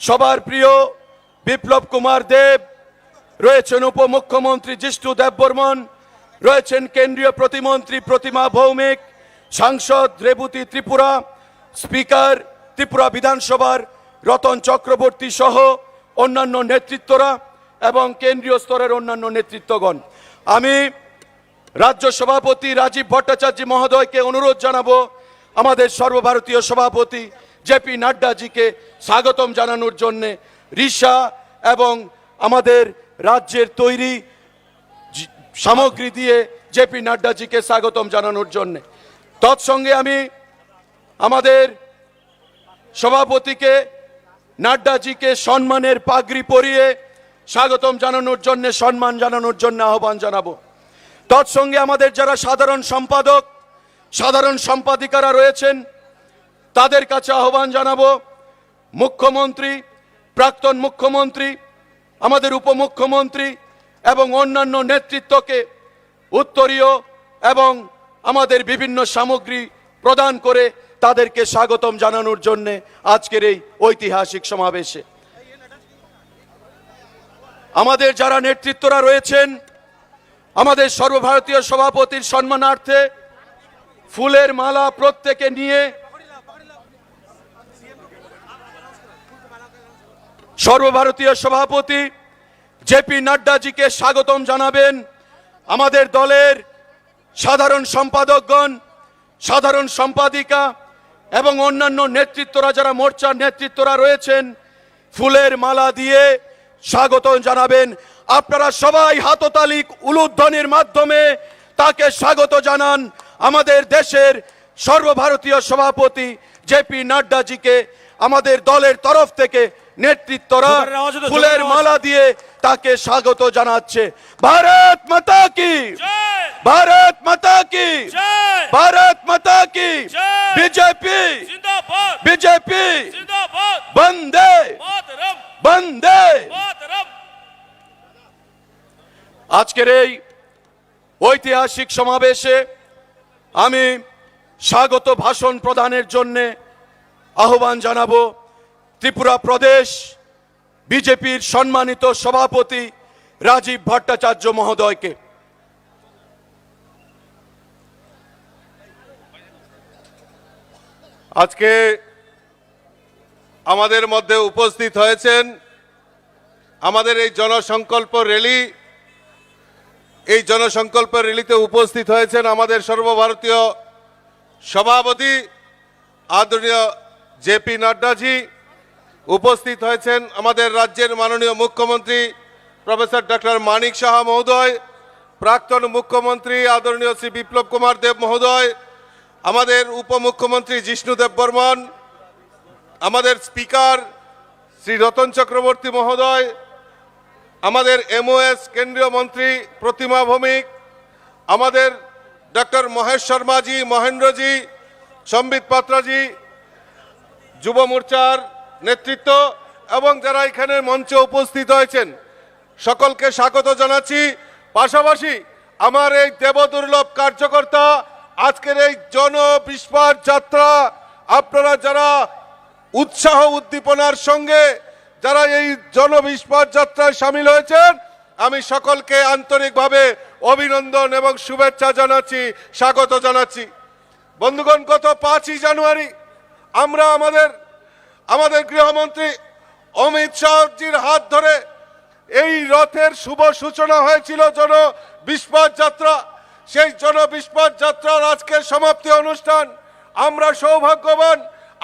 সবার প্রিয় বিপ্লব কুমার দেব, রয়েছেন উপমুখ্যমন্ত্রী জিষ্ণু দেববর্মন, রয়েছেন কেন্দ্রীয় প্রতিমন্ত্রী প্রতিমা ভৌমিক, সাংসদ রেবতী ত্রিপুরা, স্পিকার ত্রিপুরা বিধানসভার রতন চক্রবর্তী সহ অন্যান্য নেতৃত্বরা এবং কেন্দ্রীয় স্তরের অন্যান্য নেতৃত্বগণ। আমি রাজ্য সভাপতি রাজীব ভট্টাচার্য মহোদয়কে অনুরোধ জানাবো আমাদের সর্বভারতীয় সভাপতি জেপি নাড্ডাজিকে স্বাগতম জানানোর জন্য রিসা এবং আমাদের রাজ্যের তৈরি সামগ্রী দিয়ে জেপি নাড্ডাজিকে স্বাগতম জানানোর জন্য। তৎসঙ্গে আমি আমাদের সভাপতিকে নাড্ডাজিকে সম্মানের পাগড়ি পরিয়ে স্বাগতম জানানোর জন্য, সম্মান জানানোর জন্য আহ্বান জানাবো। তৎসঙ্গে আমাদের যারা সাধারণ সম্পাদক, সাধারণ সম্পাদিকারা রয়েছেন তাদের কাছে আহ্বান জানাবো মুখ্যমন্ত্রী, প্রাক্তন মুখ্যমন্ত্রী, আমাদের উপমুখ্যমন্ত্রী এবং অন্যান্য নেতৃত্বকে উত্তরীয় এবং আমাদের বিভিন্ন সামগ্রী প্রদান করে তাদেরকে স্বাগতম জানানোর জন্য আজকের এই ঐতিহাসিক সমাবেশে। আমাদের যারা নেতৃত্বরা রয়েছেন, আমাদের সর্বভারতীয় সভাপতির সম্মানার্থে ফুলের মালা প্রত্যেকে নিয়ে সর্বভারতীয় সভাপতি জেপি নাড্ডাজিকে স্বাগতম জানাবেন। আমাদের দলের সাধারণ সম্পাদকগণ, সাধারণ সম্পাদিকা এবং অন্যান্য নেতৃত্বরা, যারা মোর্চার নেতৃত্বরা রয়েছেন, ফুলের মালা দিয়ে স্বাগত জানাবেন। আপনারা সবাই হাততালি উলুধ্বনির মাধ্যমে তাকে স্বাগত জানান। আমাদের দেশের সর্বভারতীয় সভাপতি জেপি নাড্ডাজিকে আমাদের দলের তরফ থেকে নেতৃত্বরা ফুলের মালা দিয়ে তাকে স্বাগত জানাচ্ছে। ভারত মাতা কি, ভারত মাতা কি, ভারত মাতা কি, বিজেপি বিজেপি, বন্দে বন্দে। আজকের এই ঐতিহাসিক সমাবেশে আমি স্বাগত ভাষণ প্রদানের জন্য আহ্বান জানাবো ত্রিপুরা প্রদেশ বিজেপির সম্মানিত সভাপতি রাজীব ভট্টাচার্য মহোদয়কে। আজকে আমাদের মধ্যে উপস্থিত হয়েছেন আমাদের এই জনসংকল্প র্যালি, এই জনসংকল্প র্যালিতে উপস্থিত হয়েছেন আমাদের সর্বভারতীয় সভাপতি আদরণীয় জেপি নাড্ডাজি, উপস্থিত হয়েছেন আমাদের রাজ্যের মাননীয় মুখ্যমন্ত্রী প্রফেসর ডক্টর মানিক সাহা মহোদয়, প্রাক্তন মুখ্যমন্ত্রী আদরণীয় শ্রী বিপ্লব কুমার দেব মহোদয়, আমাদের উপমুখ্যমন্ত্রী জিষ্ণু দেববর্মন, আমাদের স্পিকার শ্রী রতন চক্রবর্তী মহোদয়, আমাদের এমওএস কেন্দ্রীয় মন্ত্রী প্রতিমা ভৌমিক, আমাদের ডক্টর মহেশ শর্মাজি, মহেন্দ্রজি, সম্বিত পাত্রাজি, যুব মোর্চার নেতৃত্ব এবং যারা এখানে মঞ্চে উপস্থিত হয়েছেন সকলকে স্বাগত জানাচ্ছি। পাশাপাশি আমার এই দেবদুর্লভ কার্যকর্তা আজকের এই জনবিস্ফোর যাত্রা, আপনারা যারা উৎসাহ উদ্দীপনার সঙ্গে যারা এই জনবিস্ফোর যাত্রায় সামিল হয়েছেন, আমি সকলকে আন্তরিকভাবে অভিনন্দন এবং শুভেচ্ছা জানাচ্ছি, স্বাগত জানাচ্ছি। বন্ধুগণ, গত 5ই জানুয়ারি আমরা আমাদের গৃহমন্ত্রী অমিত শাহজির হাত ধরে এই রথের শুভ সূচনা হয়েছিল জনবিস্ফোর যাত্রা। সেই জনবিস্ফোর যাত্রার আজকের সমাপ্তি অনুষ্ঠান। আমরা সৌভাগ্যবান,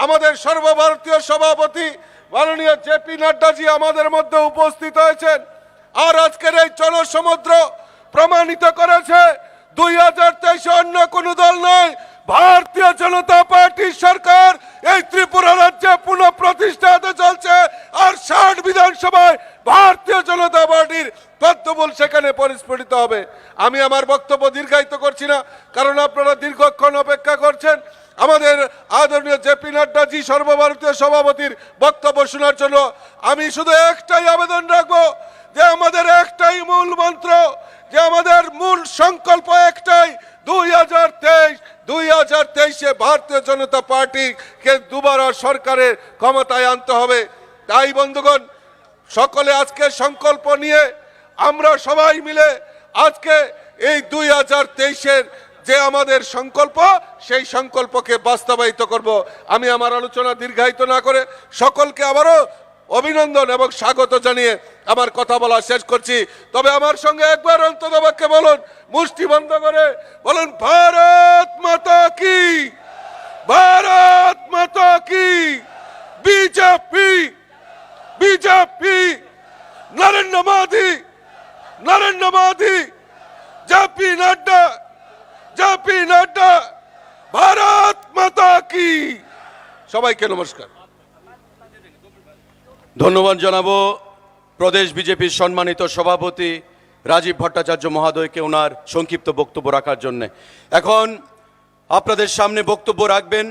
আমাদের সর্বভারতীয় সভাপতি মাননীয় জেপি নাড্ডাজি আমাদের মধ্যে উপস্থিত হয়েছেন। আর আজকের এই জনসমুদ্র প্রমাণিত করেছে 2023 অন্য কোনো দল নয়, ভারতীয় জনতা পার্টির সরকার এই ত্রিপুরা রাজ্যে পুনঃ প্রতিষ্ঠা হতে চলছে। আর 60 বিধানসভায় ভারতীয় জনতা পার্টির পদ্মফুল সেখানে পরিস্ফুটিত হবে। আমি আমার বক্তব্য দীর্ঘায়িত করছি না, কারণ আপনারা দীর্ঘক্ষণ অপেক্ষা করছেন আমাদের আদরণীয় জেপি নাড্ডাজি সর্বভারতীয় সভাপতির বক্তব্য শোনার জন্য। আমি শুধু একটাই আবেদন রাখবো যে আমাদের একটাই মূল মন্ত্র, যে আমাদের মূল সংকল্প একটাই, 2023-এ ভারতীয় জনতা পার্টিকে দুবার সরকারের ক্ষমতায় আনতে হবে। তাই বন্ধুগণ, সকলে আজকে সংকল্প নিয়ে আমরা সবাই মিলে আজকে এই 2023-এর যে আমাদের সংকল্প, সেই সংকল্পকে বাস্তবায়িত করব। আমি আমার আলোচনা দীর্ঘায়িত না করে সকলকে আবারও অভিনন্দন এবং স্বাগত জানিয়ে আমার কথা বলা শেষ করছি। তবে আমার সঙ্গে একবার অন্ততপক্ষে বলুন, মুষ্টি বন্ধ করে বলুন, ভারত মাতা কি, ভারত মাতা কি, BJP, BJP, Narendra Modi, Narendra Modi, JP Nadda, JP Nadda, Bharat মাতা কি। সবাইকে নমস্কার। ধন্যবাদ জানাবো প্রদেশ বিজেপির সম্মানিত সভাপতি রাজীব ভট্টাচার্য মহোদয়কে ওনার সংক্ষিপ্ত বক্তব্য রাখার জন্য। এখন আপনাদের সামনে বক্তব্য রাখবেন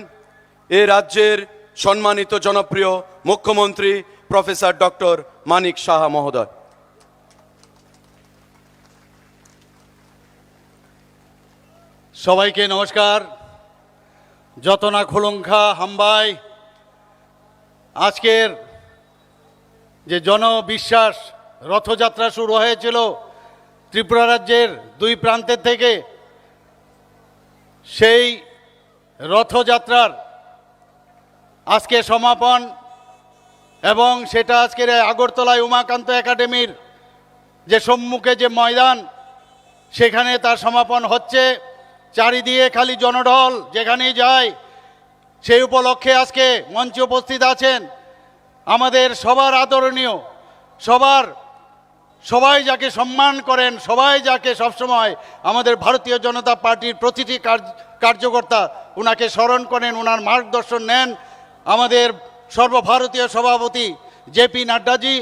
এ রাজ্যের সম্মানিত জনপ্রিয় মুখ্যমন্ত্রী প্রফেসর ডক্টর মানিক সাহা মহোদয়। সবাইকে নমস্কার। যত না খুলুঙ্খা হাম্বাই, আজকের যে জনবিশ্বাস রথযাত্রা শুরু হয়েছিল ত্রিপুরা রাজ্যের দুই প্রান্তের থেকে, সেই রথযাত্রার আজকে সমাপন এবং সেটা আজকের আগরতলায় উমাকান্ত একাডেমির যে সম্মুখে যে ময়দান, সেখানে তার সমাপন হচ্ছে। চারিদিকে খালি জনঢল, যেখানেই যায়। সেই উপলক্ষে আজকে মঞ্চে উপস্থিত আছেন আমাদের সবার আদরণীয়, সবাই যাকে সম্মান করেন, সবাই যাকে সবসময় আমাদের ভারতীয় জনতা পার্টির প্রতিটি কার্যকর্তা ওনাকে স্মরণ করেন, ওনার মার্গদর্শন নেন। আমাদের সর্বভারতীয় সভাপতি জেপি নাড্ডাজি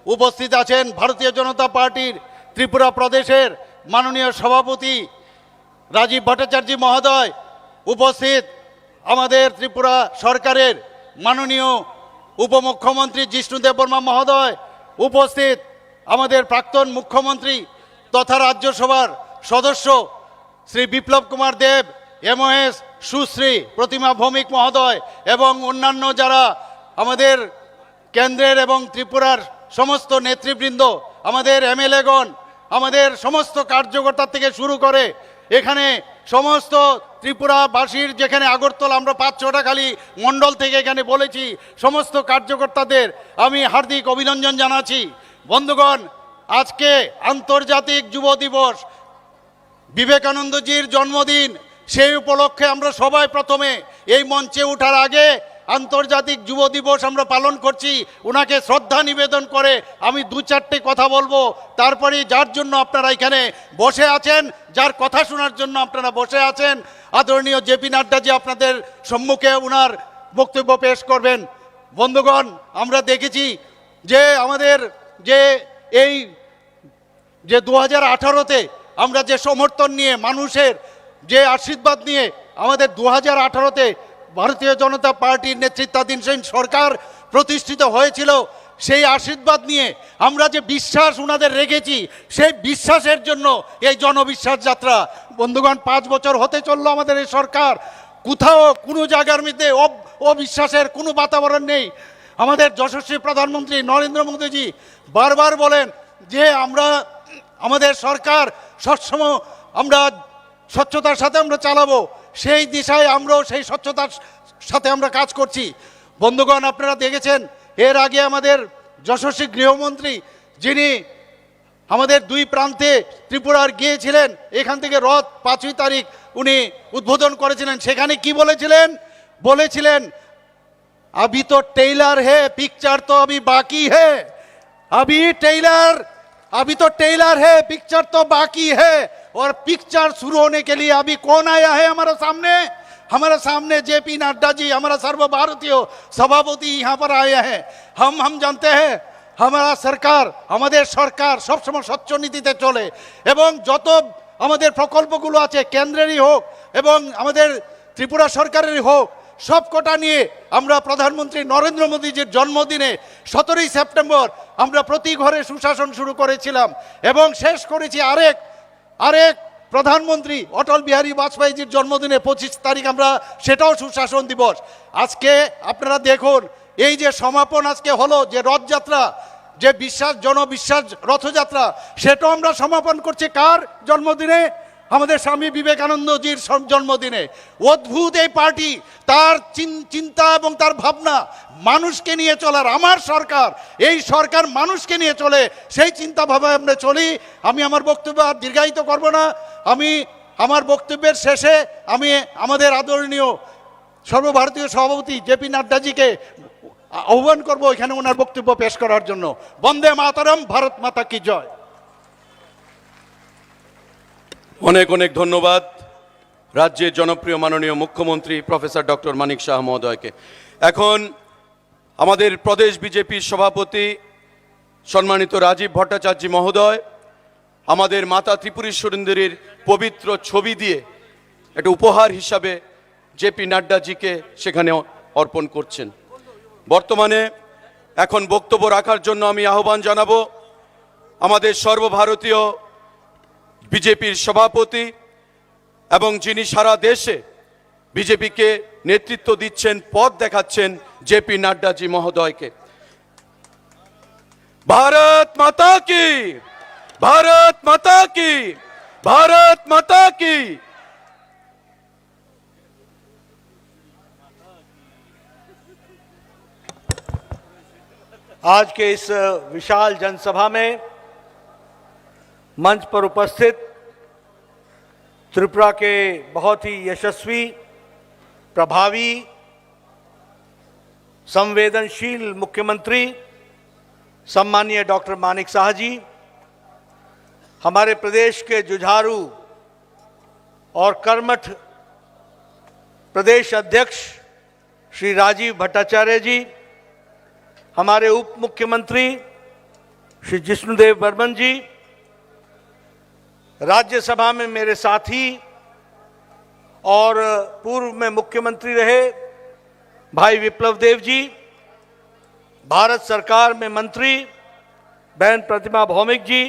উপস্থিত আছেন, ভারতীয় জনতা পার্টির ত্রিপুরা প্রদেশের মাননীয় সভাপতি রাজীব ভট্টাচার্য মহোদয় উপস্থিত, আমাদের ত্রিপুরা সরকারের মাননীয় উপমুখ্যমন্ত্রী জিষ্ণু দেববর্মা মহোদয় উপস্থিত, আমাদের প্রাক্তন মুখ্যমন্ত্রী তথা রাজ্যসভার সদস্য শ্রী বিপ্লব কুমার দেব, এমওএস সুশ্রী প্রতিমা ভৌমিক মহোদয় এবং অন্যান্য যারা আমাদের কেন্দ্রের এবং ত্রিপুরার সমস্ত নেতৃবৃন্দ, আমাদের এমএলএগণ, আমাদের সমস্ত কার্যকর্তা থেকে শুরু করে এখানে সমস্ত ত্রিপুরাবাসীর, যেখানে আগরতলা আমরা 5-6টা খালি মণ্ডল থেকে এখানে বলেছি, সমস্ত কার্যকর্তাদের আমি হার্দিক অভিনন্দন জানাচ্ছি। বন্ধুগণ, আজকে আন্তর্জাতিক যুব দিবস, বিবেকানন্দজির জন্মদিন। সেই উপলক্ষে আমরা সবাই প্রথমে এই মঞ্চে ওঠার আগে আন্তর্জাতিক যুব দিবস আমরা পালন করছি। ওনাকে শ্রদ্ধা নিবেদন করে আমি 2-4টে কথা বলবো, তারপরে যার জন্য আপনারা এখানে বসে আছেন, যার কথা শোনার জন্য আপনারা বসে আছেন, আদরণীয় জেপি নাড্ডাজি আপনাদের সম্মুখে ওনার বক্তব্য পেশ করবেন। বন্ধুগণ, আমরা দেখেছি যে আমাদের এই 2018-তে আমরা যে সমর্থন নিয়ে, মানুষের যে আশীর্বাদ নিয়ে আমাদের 2018-তে ভারতীয় জনতা পার্টির নেতৃত্বাধীন সরকার প্রতিষ্ঠিত হয়েছিল, সেই আশীর্বাদ নিয়ে আমরা যে বিশ্বাস ওনাদের রেখেছি, সেই বিশ্বাসের জন্য এই জনবিশ্বাস যাত্রা। বন্ধুগণ, 5 বছর হতে চললো আমাদের এই সরকার, কোথাও কোনো জায়গার মধ্যে অবিশ্বাসের কোনো বাতাবরণ নেই। আমাদের যশস্বী প্রধানমন্ত্রী নরেন্দ্র মোদীজি বারবার বলেন যে আমাদের সরকার সবসময় আমরা স্বচ্ছতার সাথে আমরা চালাবো, সেই দিশায় আমরাও সেই স্বচ্ছতার সাথে আমরা কাজ করছি। বন্ধুগণ, আপনারা দেখেছেন এর আগে আমাদের যশস্বী গৃহমন্ত্রী, যিনি আমাদের দুই প্রান্তে ত্রিপুরার গিয়েছিলেন, এখান থেকে রথ 5ই তারিখ উনি উদ্বোধন করেছিলেন। সেখানে কি বলেছিলেন अभी तो टेलर है, पिक्चर तो अभी बाकी है। अभी तो टेलर है, पिक्चर तो बाकी है। और पिक्चर शुरू होने के लिए अभी कौन आया है हमारे सामने जेपी नड्डा जी, हमारा सर्वभारतीय सभापति यहाँ पर आए हैं। हम जानते हैं हमारा सरकार, আমাদের সরকার সবসময় স্বচ্ছ নীতিতে চলে এবং যত আমাদের প্রকল্পগুলো আছে, কেন্দ্রেরই হোক এবং আমাদের ত্রিপুরা সরকারেরই হোক, সবকটা নিয়ে আমরা প্রধানমন্ত্রী নরেন্দ্র মোদীজির জন্মদিনে 17ই সেপ্টেম্বর আমরা প্রতি ঘরে সুশাসন শুরু করেছিলাম এবং শেষ করেছি আরেক প্রধানমন্ত্রী অটল বিহারী বাজপেয়ীজির জন্মদিনে 25 তারিখ আমরা সেটাও সুশাসন দিবস। আজকে আপনারা দেখুন এই যে সমাপন আজকে হলো, যে রথযাত্রা, যে বিশ্বাস জনবিশ্বাস রথযাত্রা, সেটাও আমরা সমাপন করছি কার জন্মদিনে? আমাদের স্বামী বিবেকানন্দজির জন্মদিনে। অদ্ভুত এই পার্টি, তার চিন্তা এবং তার ভাবনা মানুষকে নিয়ে চলার। আমার সরকার, এই সরকার মানুষকে নিয়ে চলে, সেই চিন্তা ভাবনা আমরা চলি। আমি আমার বক্তব্য আর দীর্ঘায়িত করব না। আমি আমার বক্তব্যের শেষে আমি আমাদের আদরণীয় সর্বভারতীয় সভাপতি জেপি নাড্ডাজিকে আহ্বান করব এখানে ওনার বক্তব্য পেশ করার জন্য। বন্দে মাতরম, ভারত মাতা কি জয়। অনেক অনেক ধন্যবাদ রাজ্যের জনপ্রিয় মাননীয় মুখ্যমন্ত্রী প্রফেসর ডক্টর মানিক শাহ মহোদয়কে। এখন আমাদের প্রদেশ বিজেপির সভাপতি সম্মানিত রাজীব ভট্টাচার্য মহোদয় আমাদের মাতা ত্রিপুরেশ্বরীর পবিত্র ছবি দিয়ে একটা উপহার হিসাবে জেপি নাড্ডাজিকে সেখানে অর্পণ করছেন। বর্তমানে এখন বক্তব্য রাখার জন্য আমি আহ্বান জানাবো আমাদের সর্বভারতীয় বিজেপির সভাপতি এবং যিনি সারা দেশে বিজেপিকে নেতৃত্ব দিচ্ছেন, পথ দেখাচ্ছেন, জেপি নাড্ডাজি মহোদয়কে। ভারত মাতা কি, ভারত মাতা কি, ভারত মাতা কি। आज के इस विशाल जनसभा में मंच पर उपस्थित त्रिपुरा के बहुत ही यशस्वी, प्रभावी, संवेदनशील मुख्यमंत्री सम्मानीय डॉक्टर मानिक शाह जी, हमारे प्रदेश के जुझारू और कर्मठ प्रदेश अध्यक्ष श्री राजीव भट्टाचार्य जी, हमारे उप मुख्यमंत्री श्री जिष्णुदेव बर्मन जी, राज्यसभा में मेरे साथी और पूर्व में मुख्यमंत्री रहे भाई विप्लव देव जी, भारत सरकार में मंत्री बहन प्रतिमा भौमिक जी,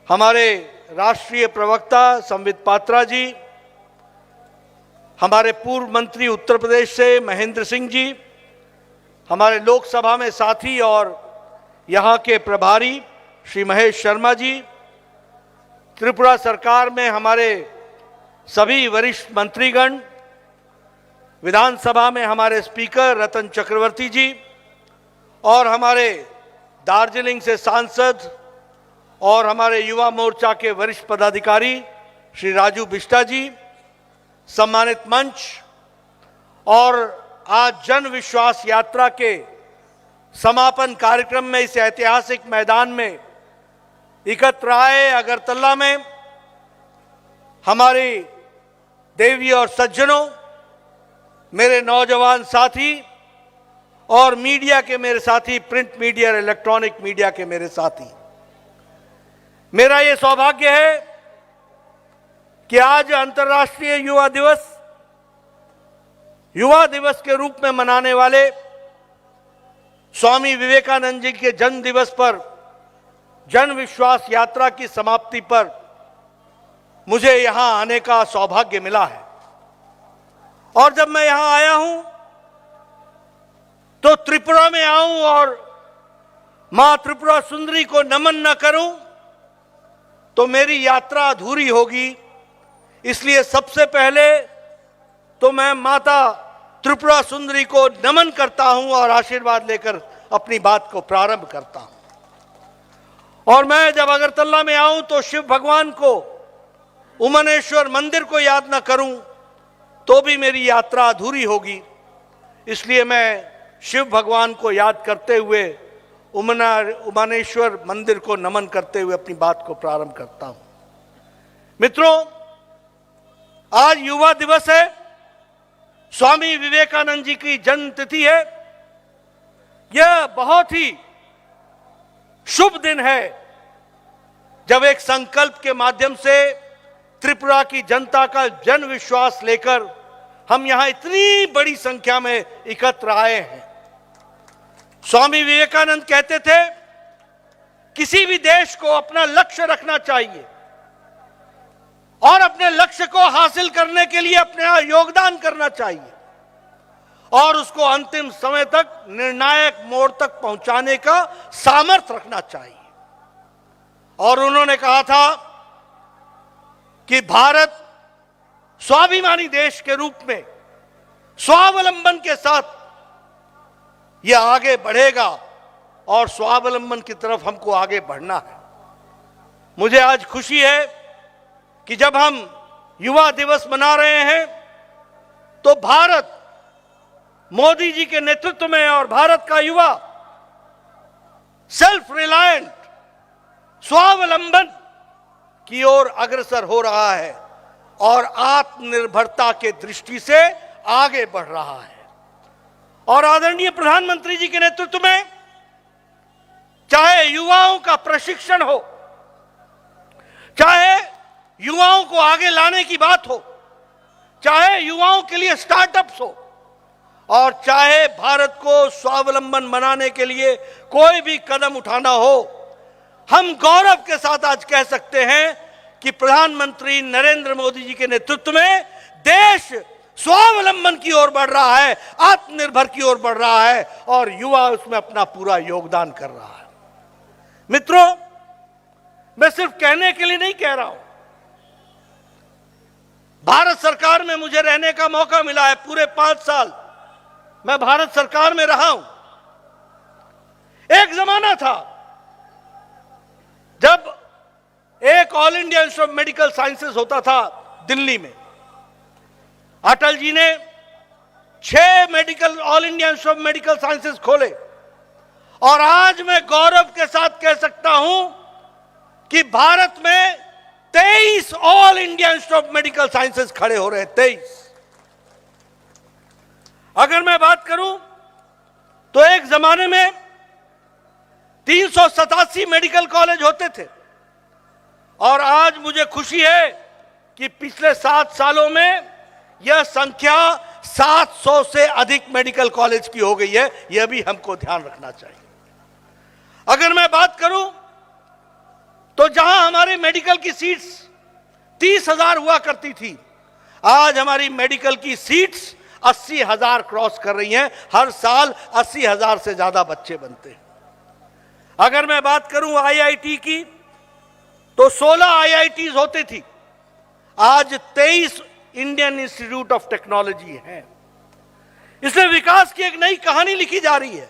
हमारे राष्ट्रीय प्रवक्ता संबित पात्रा जी, हमारे पूर्व मंत्री उत्तर प्रदेश से महेंद्र सिंह जी, हमारे लोकसभा में साथी और यहाँ के प्रभारी श्री महेश शर्मा जी, त्रिपुरा सरकार में हमारे सभी वरिष्ठ मंत्रीगण, विधानसभा में हमारे स्पीकर रतन चक्रवर्ती जी और हमारे दार्जिलिंग से सांसद और हमारे युवा मोर्चा के वरिष्ठ पदाधिकारी श्री राजू बिष्टा जी, सम्मानित मंच और आज जन विश्वास यात्रा के समापन कार्यक्रम में इस ऐतिहासिक मैदान में एकत्र आए अगरतला में हमारी देवी और सज्जनों, मेरे नौजवान साथी और मीडिया के मेरे साथी, प्रिंट मीडिया और इलेक्ट्रॉनिक मीडिया के मेरे साथी, मेरा ये सौभाग्य है कि आज अंतर्राष्ट्रीय युवा दिवस के रूप में मनाने वाले स्वामी विवेकानंद जी के जन्म दिवस पर जन विश्वास यात्रा की समाप्ति पर मुझे यहां आने का सौभाग्य मिला है। और जब मैं यहां आया हूं तो त्रिपुरा में आऊं और मां त्रिपुरा सुंदरी को नमन न करूं तो मेरी यात्रा अधूरी होगी। इसलिए सबसे पहले तो मैं माता त्रिपुरा सुंदरी को नमन करता हूं और आशीर्वाद लेकर अपनी बात को प्रारंभ करता हूं। और मैं जब अगरतला में आऊं तो शिव भगवान को, उमनेश्वर मंदिर को याद न करूं तो भी मेरी यात्रा अधूरी होगी। इसलिए मैं शिव भगवान को याद करते हुए उमनेश्वर मंदिर को नमन करते हुए अपनी बात को प्रारंभ करता हूं। मित्रों, आज युवा दिवस है, स्वामी विवेकानंद जी की जन्म तिथि है। यह बहुत ही शुभ दिन है जब एक संकल्प के माध्यम से त्रिपुरा की जनता का जन विश्वास लेकर हम यहां इतनी बड़ी संख्या में एकत्र आए हैं। स्वामी विवेकानंद कहते थे, किसी भी देश को अपना लक्ष्य रखना चाहिए और अपने लक्ष्य को हासिल करने के लिए अपना योगदान करना चाहिए। और उसको अंतिम समय तक निर्णायक मोड़ तक पहुंचाने का सामर्थ्य रखना चाहिए। और उन्होंने कहा था कि भारत स्वाभिमानी देश के रूप में स्वावलंबन के साथ यह आगे बढ़ेगा और स्वावलंबन की तरफ हमको आगे बढ़ना है। मुझे आज खुशी है कि जब हम युवा दिवस मना रहे हैं तो भारत मोदी जी के नेतृत्व में और भारत का युवा सेल्फ रिलायंट स्वावलंबन की ओर अग्रसर हो रहा है और आत्मनिर्भरता के दृष्टि से आगे बढ़ रहा है। और आदरणीय प्रधानमंत्री जी के नेतृत्व में चाहे युवाओं का प्रशिक्षण हो, चाहे युवाओं को आगे लाने की बात हो, चाहे युवाओं के लिए स्टार्टअप्स हो, और चाहे भारत को स्वावलंबन बनाने के लिए कोई भी कदम उठाना हो, हम गौरव के साथ आज कह सकते हैं कि प्रधानमंत्री नरेंद्र मोदी जी के नेतृत्व में देश स्वावलंबन की ओर बढ़ रहा है, आत्मनिर्भर की ओर बढ़ रहा है और युवा उसमें अपना पूरा योगदान कर रहा है। मित्रों, मैं सिर्फ कहने के लिए नहीं कह रहा हूं, भारत सरकार में मुझे रहने का मौका मिला है। पूरे 5 साल मैं भारत सरकार में रहा हूं। एक जमाना था जब एक all India institute of medical sciences होता था दिल्ली में। अटल जी ने 6 medical all India institute of medical sciences खोले और आज मैं गौरव के साथ कह सकता हूं कि भारत में 23 all India institute of medical sciences खड़े हो रहे हैं। 23। अगर मैं बात करूं तो एक जमाने में 387 मेडिकल कॉलेज होते थे और आज मुझे खुशी है कि पिछले 7 सालों में यह संख्या 700 से अधिक मेडिकल कॉलेज की हो गई है। यह भी हमको ध्यान रखना चाहिए। अगर मैं बात करूं तो जहां हमारी मेडिकल की सीट्स 30,000 हुआ करती थी, आज हमारी मेडिकल की सीट्स 80,000 क्रॉस कर रही हैं। हर साल 80,000 से ज्यादा बच्चे बनते हैं। अगर मैं बात करूं आईआईटी की तो 16 आईआईटीज होती थी, आज 23 इंडियन इंस्टीट्यूट ऑफ टेक्नोलॉजी है। इसलिए विकास की एक नई कहानी लिखी जा रही है।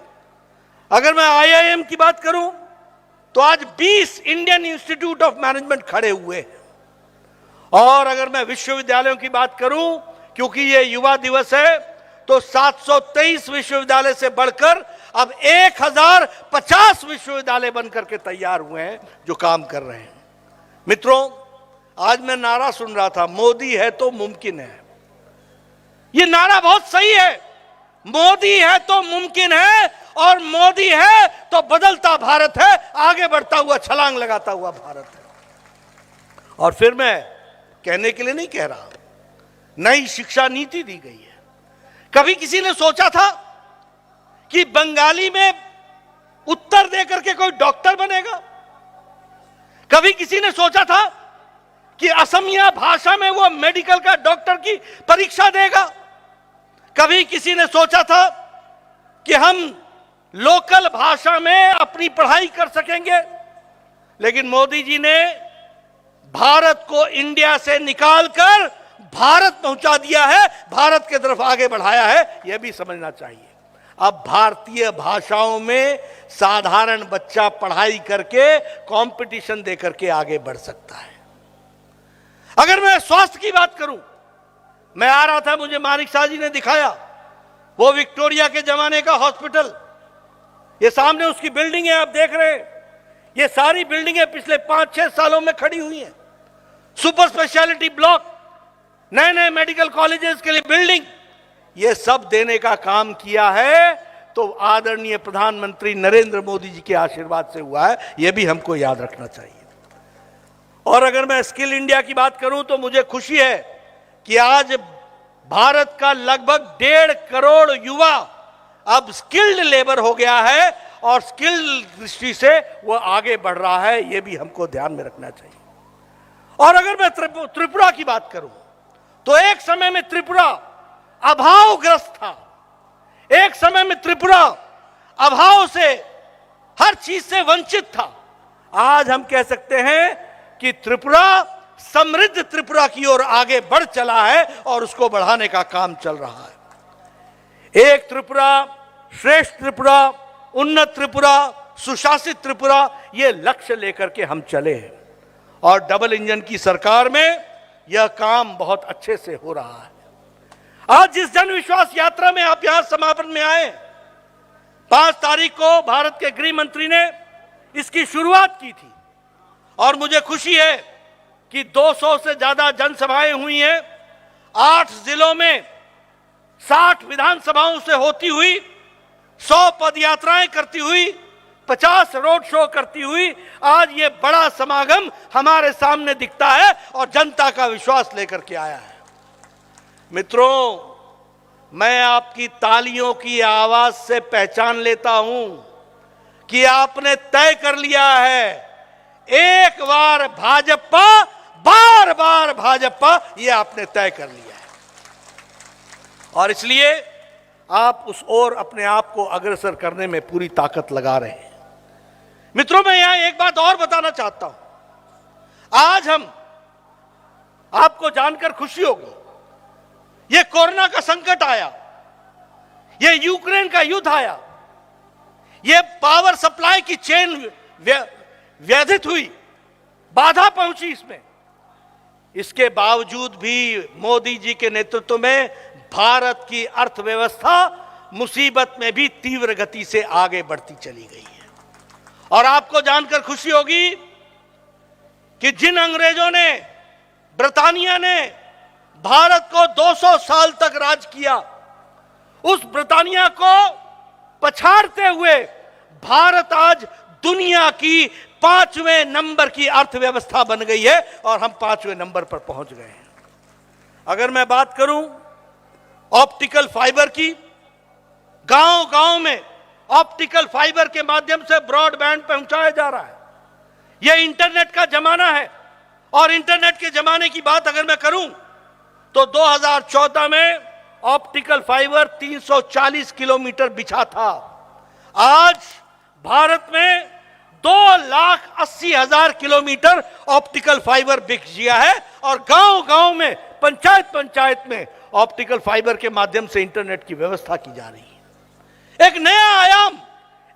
अगर मैं आईआईएम की बात करूं तो आज 20 इंडियन इंस्टीट्यूट ऑफ मैनेजमेंट खड़े हुए हैं। और अगर मैं विश्वविद्यालयों की बात करूं, क्योंकि ये युवा दिवस है, तो 723 विश्वविद्यालय से बढ़कर अब 1050 विश्वविद्यालय बनकर के तैयार हुए हैं जो काम कर रहे हैं। मित्रों, आज मैं नारा सुन रहा था, मोदी है तो मुमकिन है। ये नारा बहुत सही है। मोदी है तो मुमकिन है और मोदी है तो बदलता भारत है, आगे बढ़ता हुआ, छलांग लगाता हुआ भारत है। और फिर मैं कहने के लिए नहीं कह रहा, नई शिक्षा नीति दी गई है। कभी किसी ने सोचा था कि बंगाली में उत्तर देकर के कोई डॉक्टर बनेगा? कभी किसी ने सोचा था कि असमिया भाषा में वो मेडिकल का डॉक्टर की परीक्षा देगा? कभी किसी ने सोचा था कि हम लोकल भाषा में अपनी पढ़ाई कर सकेंगे? लेकिन मोदी जी ने भारत को इंडिया से निकालकर भारत पहुंचा दिया है, भारत की तरफ आगे बढ़ाया है। यह भी समझना चाहिए। अब भारतीय भाषाओं में साधारण बच्चा पढ़ाई करके कंपटीशन देकर के आगे बढ़ सकता है। अगर मैं स्वास्थ्य की बात करूं, मैं आ रहा था, मुझे मानिक शाह जी ने दिखाया वो विक्टोरिया के जमाने का हॉस्पिटल। ये सामने उसकी बिल्डिंग है, आप देख रहे हैं। ये सारी बिल्डिंगें पिछले 5-6 सालों में खड़ी हुई हैं। सुपर स्पेशलिटी ब्लॉक, नए नए मेडिकल कॉलेजेस के लिए बिल्डिंग, ये सब देने का काम किया है तो आदरणीय प्रधानमंत्री नरेंद्र मोदी जी के आशीर्वाद से हुआ है। यह भी हमको याद रखना चाहिए। और अगर मैं स्किल इंडिया की बात करूं तो मुझे खुशी है कि आज भारत का लगभग 1.5 करोड़ युवा अब स्किल्ड लेबर हो गया है और स्किल्ड दृष्टि से वो आगे बढ़ रहा है। यह भी हमको ध्यान में रखना चाहिए। और अगर मैं त्रिपुरा की बात करूं तो एक समय में त्रिपुरा अभावग्रस्त था एक समय में त्रिपुरा अभाव से, हर चीज से वंचित था। आज हम कह सकते हैं कि त्रिपुरा समृद्ध त्रिपुरा की ओर आगे बढ़ चला है और उसको बढ़ाने का काम चल रहा है। एक त्रिपुरा, श्रेष्ठ त्रिपुरा, उन्नत त्रिपुरा, सुशासित त्रिपुरा, ये लक्ष्य लेकर के हम चले हैं और डबल इंजन की सरकार में यह काम बहुत अच्छे से हो रहा है। आज जिस जन विश्वास यात्रा में आप यहां समापन में आए, 5 तारीख को भारत के गृह मंत्री ने इसकी शुरुआत की थी और मुझे खुशी है कि 200 से ज्यादा जनसभाएं हुई हैं। 8 जिलों में 60 विधानसभाओं से होती हुई, 100 पद यात्राएं करती हुई, 50 रोड शो करती हुई आज ये बड़ा समागम हमारे सामने दिखता है और जनता का विश्वास लेकर के आया है। मित्रों, मैं आपकी तालियों की आवाज से पहचान लेता हूं कि आपने तय कर लिया है, एक बार भाजपा, बार बार भाजपा, ये आपने तय कर लिया है और इसलिए आप उस ओर अपने आप को अग्रसर करने में पूरी ताकत लगा रहे हैं। मित्रों, मैं यहां एक बात और बताना चाहता हूं। आज हम, आपको जानकर खुशी होगी, ये कोरोना का संकट आया, ये यूक्रेन का युद्ध आया, ये पावर सप्लाई की चेन व्याधित हुई, बाधा पहुंची इसमें। इसके बावजूद भी मोदी जी के नेतृत्व में भारत की अर्थव्यवस्था मुसीबत में भी तीव्र गति से आगे बढ़ती चली गई है। और आपको जानकर खुशी होगी कि जिन अंग्रेजों ने, ब्रिटानिया ने भारत को 200 साल तक राज किया, उस ब्रिटानिया को पछाड़ते हुए भारत आज दुनिया की 5वें नंबर की अर्थव्यवस्था बन गई है और हम 5वें नंबर पर पहुंच गए हैं। अगर मैं बात करूं ऑप्टिकल फाइबर की, गांव गांव में ऑप्टिकल फाइबर के माध्यम से ब्रॉडबैंड पहुंचाया जा रहा है। यह इंटरनेट का जमाना है और इंटरनेट के जमाने की बात अगर मैं करूं तो 2014 में ऑप्टिकल फाइबर 340 किलोमीटर बिछा था। आज भारत में 2,80,000 किलोमीटर ऑप्टिकल फाइबर बिछ गया है और गांव गांव में, पंचायत पंचायत में ऑप्टिकल फाइबर के माध्यम से इंटरनेट की व्यवस्था की जा रही है। एक नया आयाम,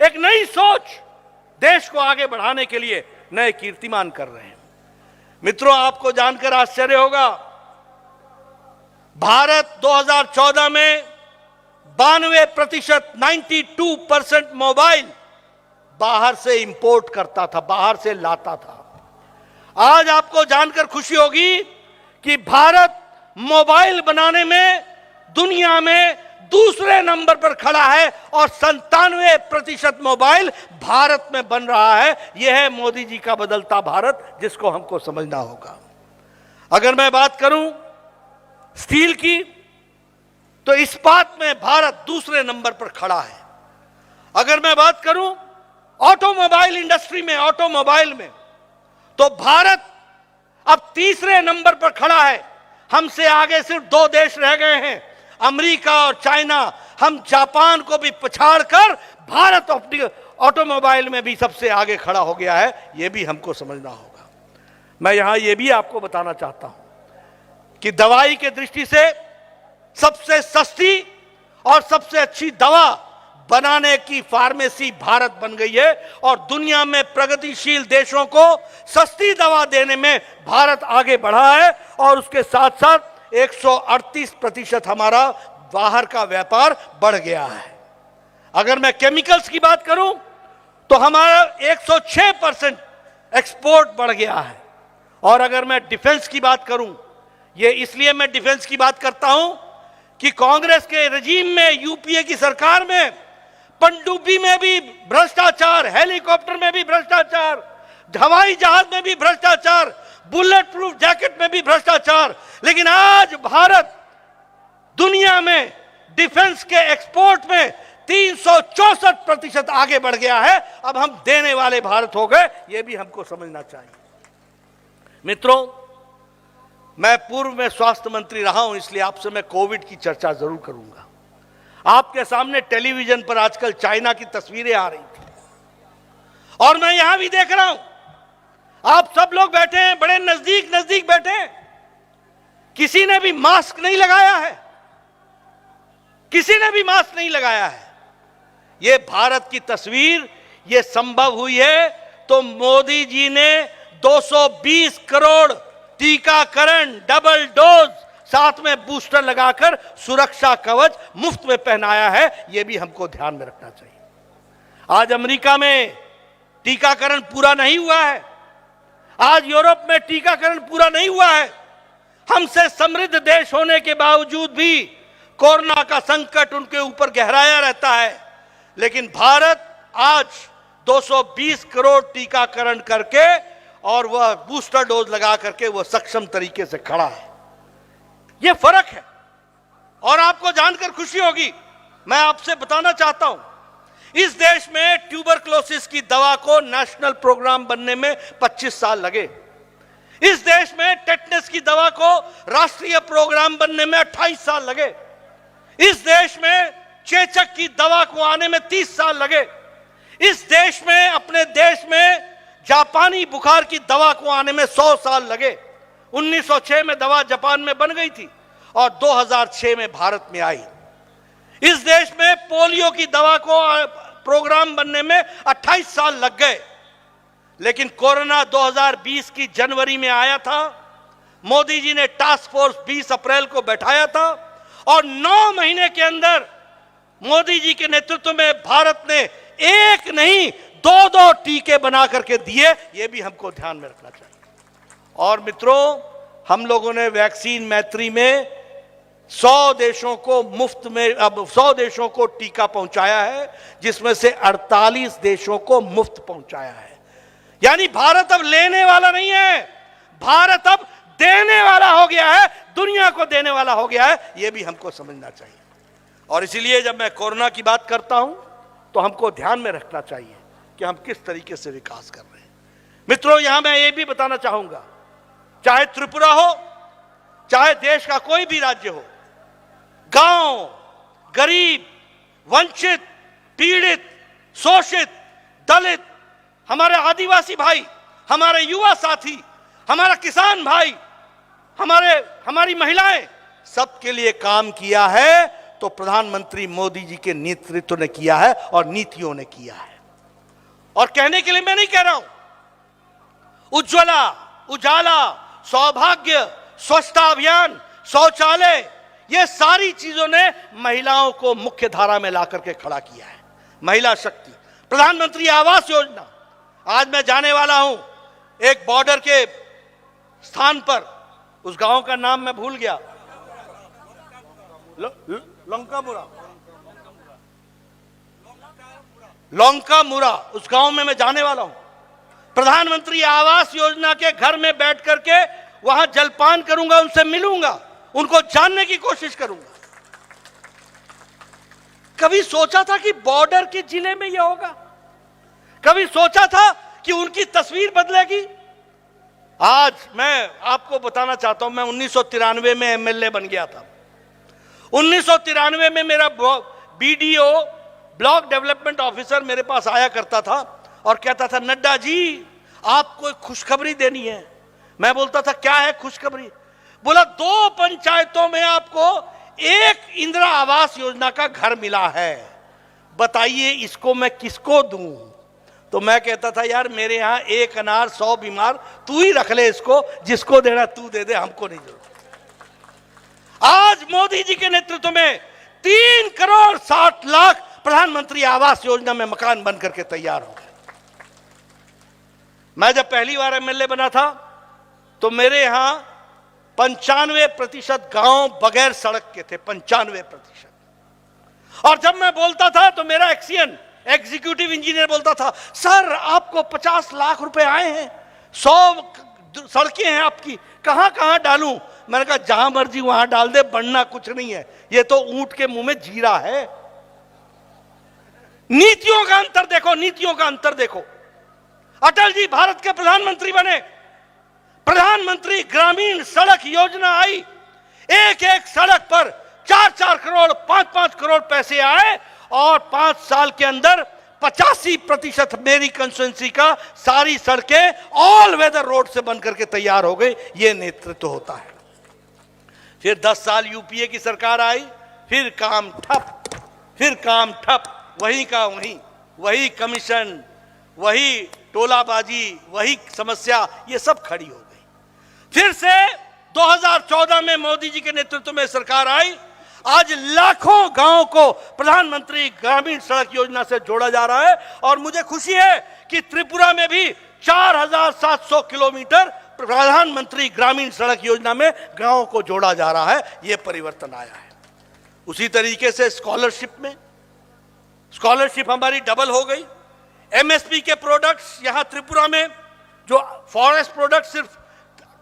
एक नई सोच देश को आगे बढ़ाने के लिए नए कीर्तिमान कर रहे हैं। मित्रों, आपको जानकर आश्चर्य होगा, भारत 2014 में 92%, 92% मोबाइल बाहर से इंपोर्ट करता था, बाहर से लाता था। आज आपको जानकर खुशी होगी कि भारत मोबाइल बनाने में दुनिया में दूसरे नंबर पर खड़ा है और 97% मोबाइल भारत में बन रहा है। यह है मोदी जी का बदलता भारत, जिसको हमको समझना होगा। अगर मैं बात करूं स्टील की, तो इस्पात में भारत दूसरे नंबर पर खड़ा है। अगर मैं बात करूं ऑटोमोबाइल इंडस्ट्री में, ऑटोमोबाइल में, तो भारत अब तीसरे नंबर पर खड़ा है। हमसे आगे सिर्फ 2 देश रह गए हैं, अमेरिका और चाइना। हम जापान को भी पछाड़कर भारत ऑटोमोबाइल में भी सबसे आगे खड़ा हो गया है। यह भी हमको समझना होगा। मैं यहां यह भी आपको बताना चाहता हूं कि दवाई के दृष्टि से सबसे सस्ती और सबसे अच्छी दवा बनाने की फार्मेसी भारत बन गई है और दुनिया में प्रगतिशील देशों को सस्ती दवा देने में भारत आगे बढ़ा है और उसके साथ साथ 138% हमारा बाहर का व्यापार बढ़ गया है। अगर मैं केमिकल्स की बात करूं तो हमारा 106% एक्सपोर्ट बढ़ गया है। और अगर मैं डिफेंस की बात करूं, ये इसलिए मैं डिफेंस की बात करता हूं कि कांग्रेस के रजीम में, यूपीए की सरकार में पनडुब्बी में भी भ्रष्टाचार, हेलीकॉप्टर में भी भ्रष्टाचार, हवाई जहाज में भी भ्रष्टाचार, बुलेट प्रूफ जैकेट में भी भ्रष्टाचार। लेकिन आज भारत दुनिया में डिफेंस के एक्सपोर्ट में 364% आगे बढ़ गया है। अब हम देने वाले भारत हो गए, यह भी हमको समझना चाहिए। मित्रों, मैं पूर्व में स्वास्थ्य मंत्री रहा हूं, इसलिए आपसे मैं कोविड की चर्चा जरूर करूंगा। आपके सामने टेलीविजन पर आजकल चाइना की तस्वीरें आ रही थी, और मैं यहां भी देख रहा हूं, आप सब लोग बैठे हैं, बड़े नजदीक नजदीक बैठे हैं, किसी ने भी मास्क नहीं लगाया है, किसी ने भी मास्क नहीं लगाया है। यह भारत की तस्वीर, यह संभव हुई है तो मोदी जी ने 220 करोड़ टीकाकरण, डबल डोज, साथ में बूस्टर लगाकर सुरक्षा कवच मुफ्त में पहनाया है। यह भी हमको ध्यान में रखना चाहिए। आज अमेरिका में टीकाकरण पूरा नहीं हुआ है, आज यूरोप में टीकाकरण पूरा नहीं हुआ है। हमसे समृद्ध देश होने के बावजूद भी कोरोना का संकट उनके ऊपर गहराया रहता है, लेकिन भारत आज 220 करोड़ टीकाकरण करके और वह बूस्टर डोज लगा करके वह सक्षम तरीके से खड़ा है। यह फर्क है, और आपको जानकर खुशी होगी, मैं आपसे बताना चाहता हूं, इस देश में ट्यूबरक्लोसिस की दवा को नेशनल प्रोग्राम बनने में 25 साल लगे। इस देश में टेटनस की दवा को राष्ट्रीय प्रोग्राम बनने में 28 साल लगे। इस देश में चेचक की दवा को आने में 30 साल लगे। इस देश में, अपने देश में जापानी बुखार की दवा को आने में 100 साल लगे। 1906 में दवा जापान में बन गई थी और 2006 में भारत में आई। इस देश में पोलियो की दवा को प्रोग्राम बनने में 28 साल लग गए, लेकिन कोरोना 2020 की जनवरी में आया था। मोदी जी ने टास्क फोर्स 20 अप्रैल को बैठाया था और 9 महीने के अंदर मोदी जी के नेतृत्व में भारत ने एक नहीं 2-2 टीके बना करके दिए। यह भी हमको ध्यान में रखना चाहिए। और मित्रों, हम लोगों ने वैक्सीन मैत्री में 100 देशों को मुफ्त में, अब 100 देशों को टीका पहुंचाया है, जिसमें से 48 देशों को मुफ्त पहुंचाया है। यानी भारत अब लेने वाला नहीं है, भारत अब देने वाला हो गया है, दुनिया को देने वाला हो गया है। यह भी हमको समझना चाहिए। और इसीलिए जब मैं कोरोना की बात करता हूं तो हमको ध्यान में रखना चाहिए कि हम किस तरीके से विकास कर रहे हैं। मित्रों, यहां मैं ये भी बताना चाहूंगा, चाहे त्रिपुरा हो, चाहे देश का कोई भी राज्य हो, गांव, गरीब, वंचित, पीड़ित, शोषित, दलित, हमारे आदिवासी भाई, हमारे युवा साथी, हमारा किसान भाई, हमारी महिलाएं, सबके लिए काम किया है तो प्रधानमंत्री मोदी जी के नेतृत्व ने किया है और नीतियों ने किया है। और कहने के लिए मैं नहीं कह रहा हूं, उज्ज्वला, उजाला, सौभाग्य, स्वच्छता अभियान, शौचालय, ये सारी चीजों ने महिलाओं को मुख्य धारा में ला करके खड़ा किया है। महिला शक्ति, प्रधानमंत्री आवास योजना, आज मैं जाने वाला हूं एक बॉर्डर के स्थान पर, उस गांव का नाम मैं भूल गया, लौंकामुरा, उस गांव में मैं जाने वाला हूं। प्रधानमंत्री आवास योजना के घर में बैठ करके वहां जलपान करूंगा, उनसे मिलूंगा, उनको जानने की कोशिश करूंगा। कभी सोचा था कि बॉर्डर के जिले में यह होगा? कभी सोचा था कि उनकी तस्वीर बदलेगी? आज मैं आपको बताना चाहता हूं, मैं 1993 में एमएलए बन गया था। 1993 में मेरा बीडीओ, ब्लॉक डेवलपमेंट ऑफिसर, मेरे पास आया करता था और कहता था, नड्डा जी आपको एक खुशखबरी देनी है। मैं बोलता था, क्या है खुशखबरी? बोला, 2 पंचायतों में आपको एक इंदिरा आवास योजना का घर मिला है, बताइए इसको मैं किसको दूं? तो मैं कहता था, यार मेरे यहां 1 अनार 100 बीमार, तू ही रख ले इसको, जिसको देना तू दे दे, हमको नहीं जरूरत। आज मोदी जी के नेतृत्व में 3 करोड़ 60 लाख प्रधानमंत्री आवास योजना में मकान बन करके तैयार हो गए। मैं जब पहली बार एमएलए बना था तो मेरे यहां 95% गांव बगैर सड़क के थे, 95%। और जब मैं बोलता था तो मेरा एग्जीक्यूटिव इंजीनियर बोलता था, सर आपको 50 लाख रुपए आए हैं, 100 सड़कें हैं आपकी, कहां कहां डालूं? मैंने कहा, जहां मर्जी वहां डाल दे, बढ़ना कुछ नहीं है, ये तो ऊंट के मुंह में जीरा है। नीतियों का अंतर देखो, नीतियों का अंतर देखो। अटल जी भारत के प्रधानमंत्री बने, प्रधानमंत्री ग्रामीण सड़क योजना आई, एक एक सड़क पर 4-4 करोड़ 5-5 करोड़ पैसे आए और 5 साल के अंदर 85% मेरी कंस्टिट्यूंसी का सारी सड़कें ऑल वेदर रोड से बनकर के तैयार हो गई। ये नेतृत्व होता है। फिर 10 साल यूपीए की सरकार आई, फिर काम ठप, वही का वही कमीशन, वही टोलाबाजी, वही समस्या, ये सब खड़ी हो गई। फिर से 2014 में मोदी जी के नेतृत्व में सरकार आई। आज लाखों गांवों को प्रधानमंत्री ग्रामीण सड़क योजना से जोड़ा जा रहा है और मुझे खुशी है कि त्रिपुरा में भी 4700 किलोमीटर प्रधानमंत्री ग्रामीण सड़क योजना में गांवों को जोड़ा जा रहा है। यह परिवर्तन आया है। उसी तरीके से स्कॉलरशिप हमारी डबल हो गई। एमएसपी के प्रोडक्ट्स यहां त्रिपुरा में, जो फॉरेस्ट प्रोडक्ट सिर्फ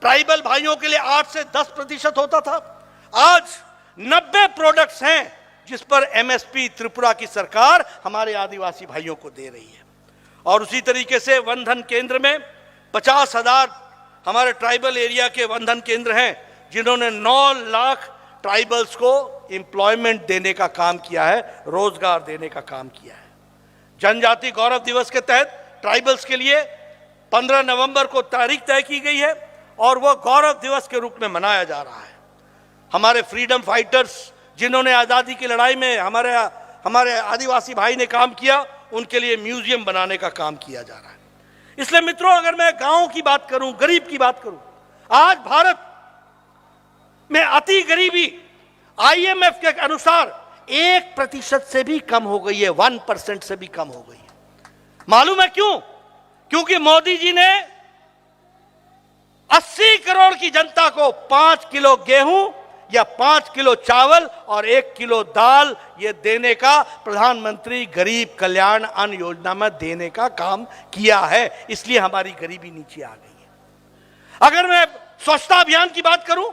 ट्राइबल भाइयों के लिए 8 से 10% होता था, आज 90 प्रोडक्ट्स हैं जिस पर एमएसपी त्रिपुरा की सरकार हमारे आदिवासी भाइयों को दे रही है। और उसी तरीके से वनधन केंद्र में 50,000 हमारे ट्राइबल एरिया के वनधन केंद्र हैं जिन्होंने 9 लाख ट्राइबल्स को एम्प्लॉयमेंट देने का काम किया है, रोजगार देने का काम किया है। जनजाति गौरव दिवस के तहत ट्राइबल्स के लिए 15 नवंबर को तारीख तय की गई है और वह गौरव दिवस के रूप में मनाया जा रहा है। हमारे फ्रीडम फाइटर्स जिन्होंने आज़ादी की लड़ाई में हमारे आदिवासी भाई ने काम किया, उनके लिए म्यूजियम बनाने का काम किया जा रहा है। इसलिए मित्रों, अगर मैं गांव की बात करूं, गरीब की बात करूं, आज भारत में अति गरीबी आईएमएफ के अनुसार 1% से भी कम हो गई है, 1% से भी कम हो गई है। मालूम है क्यों? क्योंकि मोदी जी ने 80 करोड़ की जनता को 5 किलो गेहूं या 5 किलो चावल और 1 किलो दाल ये देने का प्रधानमंत्री गरीब कल्याण अन्न योजना में देने का काम किया है। इसलिए हमारी गरीबी नीचे आ गई है। अगर मैं स्वच्छता अभियान की बात करूं,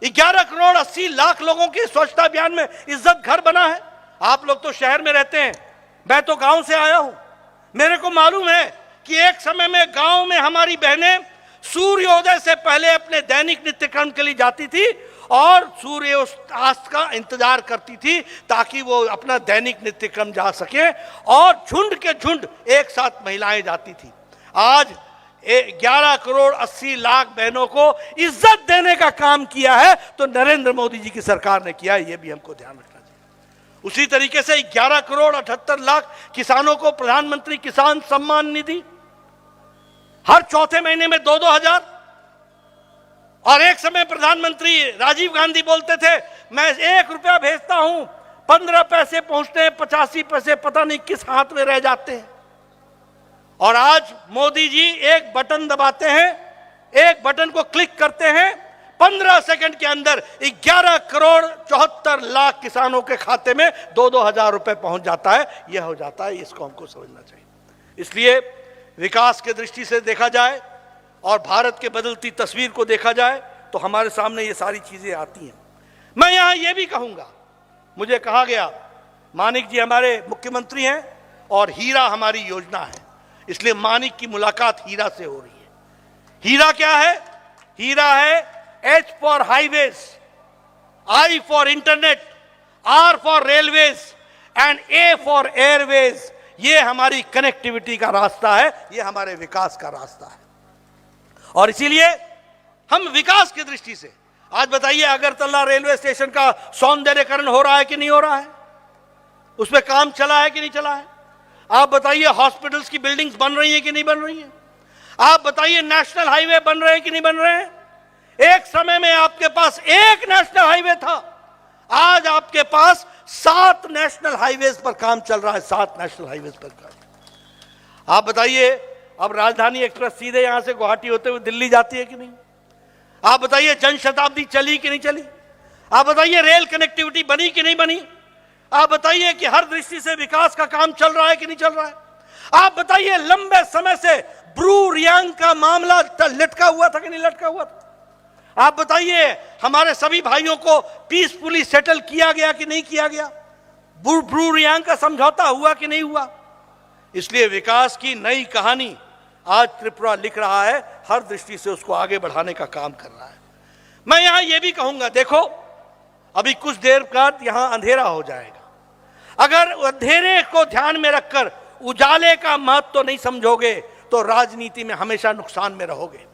11 करोड़ 80 लाख लोगों के स्वच्छता अभियान में इज्जत घर बना है। आप लोग तो शहर में रहते हैं, मैं तो गांव से आया हूं। मेरे को मालूम है कि एक समय में गांव में हमारी बहनें सूर्योदय से पहले अपने दैनिक नित्यक्रम के लिए जाती थी और सूर्यास्त का इंतजार करती थी ताकि वो अपना दैनिक नित्यक्रम जा सके, और झुंड के झुंड एक साथ महिलाएं जाती थी। आज 11 करोड़ 80 लाख बहनों को इज्जत देने का काम किया है तो नरेंद्र मोदी जी की सरकार ने किया है। यह भी हमको ध्यान रखना चाहिए। उसी तरीके से 11 करोड़ 78 लाख किसानों को प्रधानमंत्री किसान सम्मान निधि, हर चौथे महीने में 2-2 हजार। और एक समय प्रधानमंत्री राजीव गांधी बोलते थे, मैं 1 रुपया भेजता हूं, 15 पैसे पहुंचते हैं, 85 पैसे पता नहीं किस हाथ में रह जाते हैं। और आज मोदी जी एक बटन दबाते हैं, एक बटन को क्लिक करते हैं, 15 सेकंड के अंदर 11 करोड़ 74 लाख किसानों के खाते में 2-2 हजार रुपए पहुंच जाता है। यह हो जाता है, इसको हमको समझना चाहिए। इसलिए विकास के दृष्टि से देखा जाए और भारत के बदलती तस्वीर को देखा जाए तो हमारे सामने ये सारी चीजें आती हैं। मैं यहां ये भी कहूंगा, मुझे कहा गया मानिक जी हमारे मुख्यमंत्री हैं और हीरा हमारी योजना है, इसलिए मानिक की मुलाकात हीरा से हो रही है। हीरा क्या है? हीरा है H for highways, I for internet, R for railways and A for Airways. ये हमारी कनेक्टिविटी का रास्ता है, ये हमारे विकास का रास्ता है। और इसीलिए हम विकास की दृष्टि से आज बताइए, अगरतला रेलवे स्टेशन का सौंदर्यकरण हो रहा है कि नहीं हो रहा है? उसमें काम चला है कि नहीं चला है? आप बताइए, हॉस्पिटल्स की बिल्डिंग्स बन रही हैं कि नहीं बन रही हैं? आप बताइए, नेशनल हाईवे बन रहे हैं कि नहीं बन रहे हैं? एक समय में आपके पास एक नेशनल हाईवे था, आज आपके पास 7 नेशनल हाईवेज पर काम चल रहा है। 7 नेशनल हाईवेज पर काम। आप बताइए, अब राजधानी एक्सप्रेस सीधे यहां से गुवाहाटी होते हुए दिल्ली जाती है कि नहीं? आप बताइए, जनशताब्दी चली कि नहीं चली? आप बताइए, रेल कनेक्टिविटी बनी कि नहीं बनी? आप बताइए कि हर दृष्टि से विकास का काम चल रहा है कि नहीं चल रहा है? आप बताइए, लंबे समय से ब्रू रियांग का मामला लटका हुआ था कि नहीं लटका हुआ था? आप बताइए, हमारे सभी भाइयों को पीसफुली सेटल किया गया कि नहीं किया गया? ब्रू रियांग का समझौता हुआ कि नहीं हुआ? इसलिए विकास की नई कहानी आज त्रिपुरा लिख रहा है, हर दृष्टि से उसको आगे बढ़ाने का काम कर रहा है। मैं यहां यह भी कहूंगा, देखो अभी कुछ देर बाद यहां अंधेरा हो जाएगा। अगर अंधेरे को ध्यान में रखकर उजाले का महत्व तो नहीं समझोगे तो राजनीति में हमेशा नुकसान में रहोगे।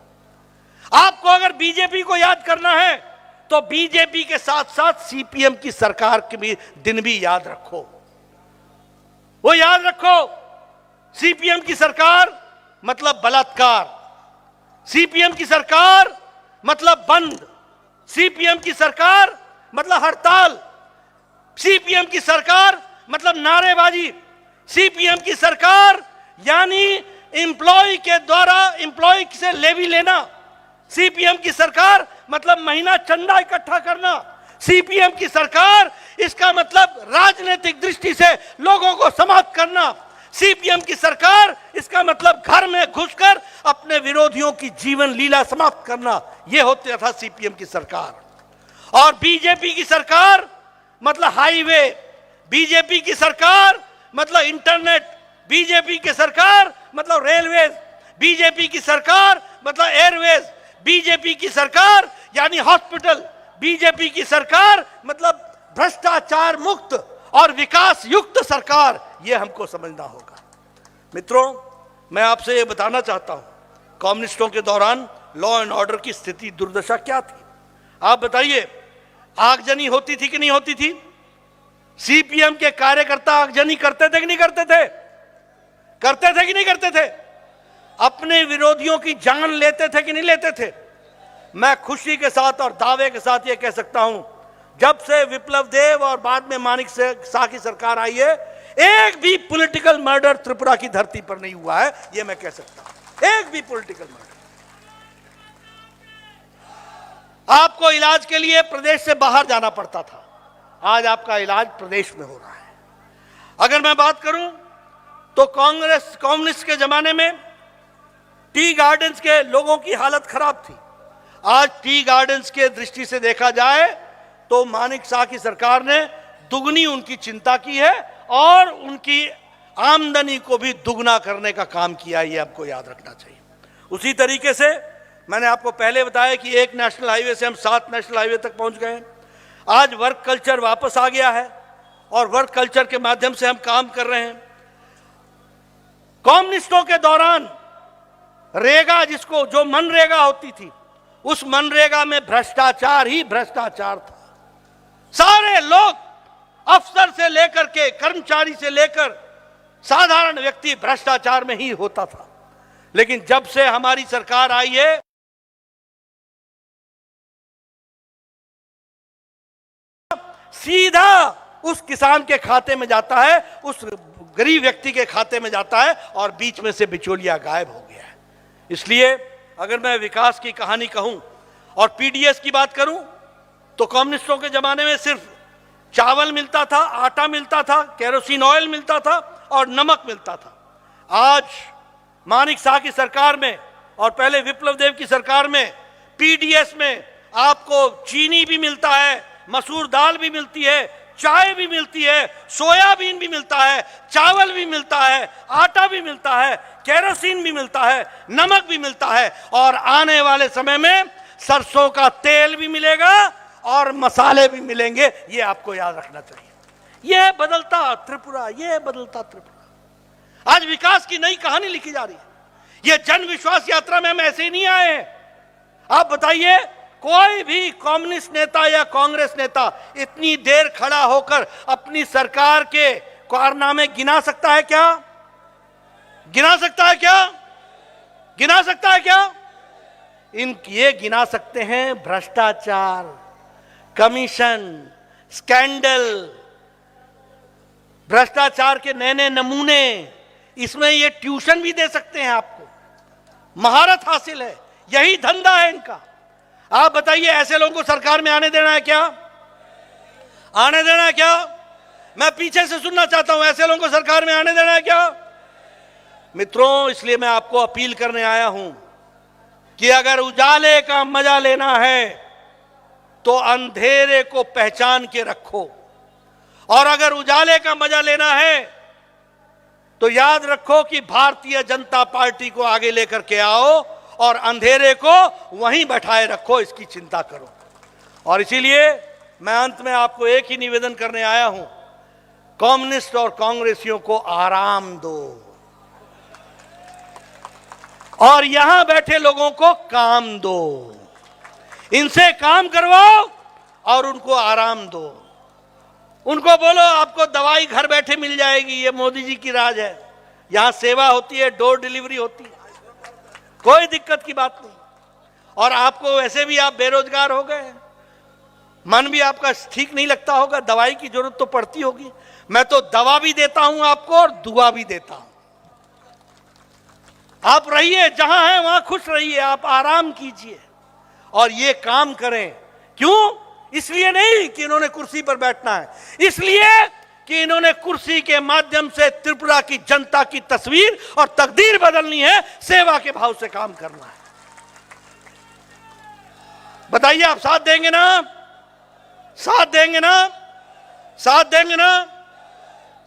आपको अगर बीजेपी को याद करना है तो बीजेपी के साथ साथ सीपीएम की सरकार के भी दिन भी याद रखो। वो याद रखो, सीपीएम की सरकार मतलब बलात्कार, सीपीएम की सरकार मतलब बंद, सीपीएम की सरकार मतलब हड़ताल, सीपीएम की सरकार मतलब नारेबाजी, सीपीएम की सरकार यानी एम्प्लॉय के द्वारा एम्प्लॉय से लेवी लेना, सीपीएम की सरकार मतलब महीना चंदा इकट्ठा करना, सीपीएम की सरकार इसका मतलब राजनीतिक दृष्टि से लोगों को समाप्त करना, सीपीएम की सरकार इसका मतलब घर में घुसकर अपने विरोधियों की जीवन लीला समाप्त करना। यह होता था सीपीएम की सरकार। और बीजेपी की सरकार मतलब हाईवे, बीजेपी की सरकार मतलब इंटरनेट, बीजेपी की सरकार मतलब रेलवेज, बीजेपी की सरकार मतलब एयरवेज, बीजेपी की सरकार यानी हॉस्पिटल, बीजेपी की सरकार मतलब भ्रष्टाचार मुक्त और विकास युक्त सरकार। यह हमको समझना होगा। मित्रों, मैं आपसे यह बताना चाहता हूं, कम्युनिस्टों के दौरान लॉ एंड ऑर्डर की स्थिति दुर्दशा क्या थी? आप बताइए, आगजनी होती थी कि नहीं होती थी? सीपीएम के कार्यकर्ता आगजनी करते थे कि नहीं करते थे? करते थे कि नहीं करते थे? अपने विरोधियों की जान लेते थे कि नहीं लेते थे? मैं खुशी के साथ और दावे के साथ यह कह सकता हूं, जब से विप्लव देव और बाद में मानिक शाह की सरकार आई है, एक भी पॉलिटिकल मर्डर त्रिपुरा की धरती पर नहीं हुआ है। यह मैं कह सकता हूं, एक भी पॉलिटिकल मर्डर। आपको इलाज के लिए प्रदेश से बाहर जाना पड़ता था, आज आपका इलाज प्रदेश में हो रहा है। अगर मैं बात करूं तो कम्युनिस्ट के जमाने में टी गार्डन्स के लोगों की हालत खराब थी। आज टी गार्डन्स के दृष्टि से देखा जाए तो मानिक शाह की सरकार ने दुगनी उनकी चिंता की है और उनकी आमदनी को भी दुगना करने का काम किया। ये आपको याद रखना चाहिए। उसी तरीके से मैंने आपको पहले बताया कि एक नेशनल हाईवे से हम 7 नेशनल हाईवे तक पहुंच गए। आज वर्क कल्चर वापस आ गया है और वर्क कल्चर के माध्यम से हम काम कर रहे हैं। कम्युनिस्टों के दौरान रेगा, जिसको जो मनरेगा होती थी, उस मनरेगा में भ्रष्टाचार ही भ्रष्टाचार था। सारे लोग, अफसर से लेकर के कर्मचारी से लेकर साधारण व्यक्ति, भ्रष्टाचार में ही होता था। लेकिन जब से हमारी सरकार आई है, सीधा उस किसान के खाते में जाता है, उस गरीब व्यक्ति के खाते में जाता है और बीच में से बिचौलिया गायब हो गया है। इसलिए अगर मैं विकास की कहानी कहूं और पीडीएस की बात करूं तो कम्युनिस्टों के जमाने में सिर्फ चावल मिलता था, आटा मिलता था, केरोसिन ऑयल मिलता था और नमक मिलता था। आज मानिक शाह की सरकार में और पहले विप्लव देव की सरकार में पीडीएस में आपको चीनी भी मिलता है, मसूर दाल भी मिलती है, चाय भी मिलती है, सोयाबीन भी मिलता है, चावल भी मिलता है, आटा भी मिलता है, केरोसिन भी मिलता है, नमक भी मिलता है और आने वाले समय में सरसों का तेल भी मिलेगा और मसाले भी मिलेंगे। ये आपको याद रखना चाहिए। यह बदलता त्रिपुरा, यह बदलता त्रिपुरा। आज विकास की नई कहानी लिखी जा रही है। यह जन विश्वास यात्रा में हम ऐसे ही नहीं आए हैं। आप बताइए, कोई भी कम्युनिस्ट नेता या कांग्रेस नेता इतनी देर खड़ा होकर अपनी सरकार के कारनामे गिना सकता है क्या? गिना सकता है क्या? गिना सकता है क्या? ये गिना सकते हैं भ्रष्टाचार, कमीशन, स्कैंडल, भ्रष्टाचार के नए नए नमूने। इसमें ये ट्यूशन भी दे सकते हैं आपको, महारत हासिल है, यही धंधा है इनका। आप बताइए, ऐसे लोगों को सरकार में आने देना है क्या? आने देना है क्या? मैं पीछे से सुनना चाहता हूं, ऐसे लोगों को सरकार में आने देना है क्या? मित्रों, इसलिए मैं आपको अपील करने आया हूं कि अगर उजाले का मजा लेना है तो अंधेरे को पहचान के रखो, और अगर उजाले का मजा लेना है तो याद रखो कि भारतीय जनता पार्टी को आगे लेकर के आओ और अंधेरे को वहीं बैठाए रखो, इसकी चिंता करो। और इसीलिए मैं अंत में आपको एक ही निवेदन करने आया हूं, कम्युनिस्ट और कांग्रेसियों को आराम दो और यहां बैठे लोगों को काम दो, इनसे काम करवाओ और उनको आराम दो। उनको बोलो आपको दवाई घर बैठे मिल जाएगी, ये मोदी जी की राज है, यहां सेवा होती है, डोर डिलीवरी होती है, कोई दिक्कत की बात नहीं। और आपको वैसे भी आप बेरोजगार हो गए, मन भी आपका ठीक नहीं लगता होगा, दवाई की जरूरत तो पड़ती होगी, मैं तो दवा भी देता हूं आपको और दुआ भी देता हूं। आप रहिए जहां हैं वहां खुश रहिए, आप आराम कीजिए और ये काम करें। क्यों? इसलिए नहीं कि इन्होंने कुर्सी पर बैठना है, इसलिए कि इन्होंने कुर्सी के माध्यम से त्रिपुरा की जनता की तस्वीर और तकदीर बदलनी है, सेवा के भाव से काम करना है। बताइए आप साथ देंगे ना? साथ देंगे ना? साथ देंगे ना?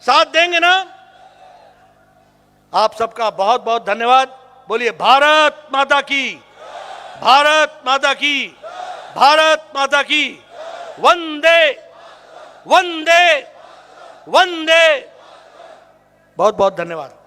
साथ देंगे ना? आप सबका बहुत बहुत धन्यवाद। बोलिए भारत माता की, भारत माता की, भारत माता की। वंदे वंदे वंदे। बहुत बहुत धन्यवाद।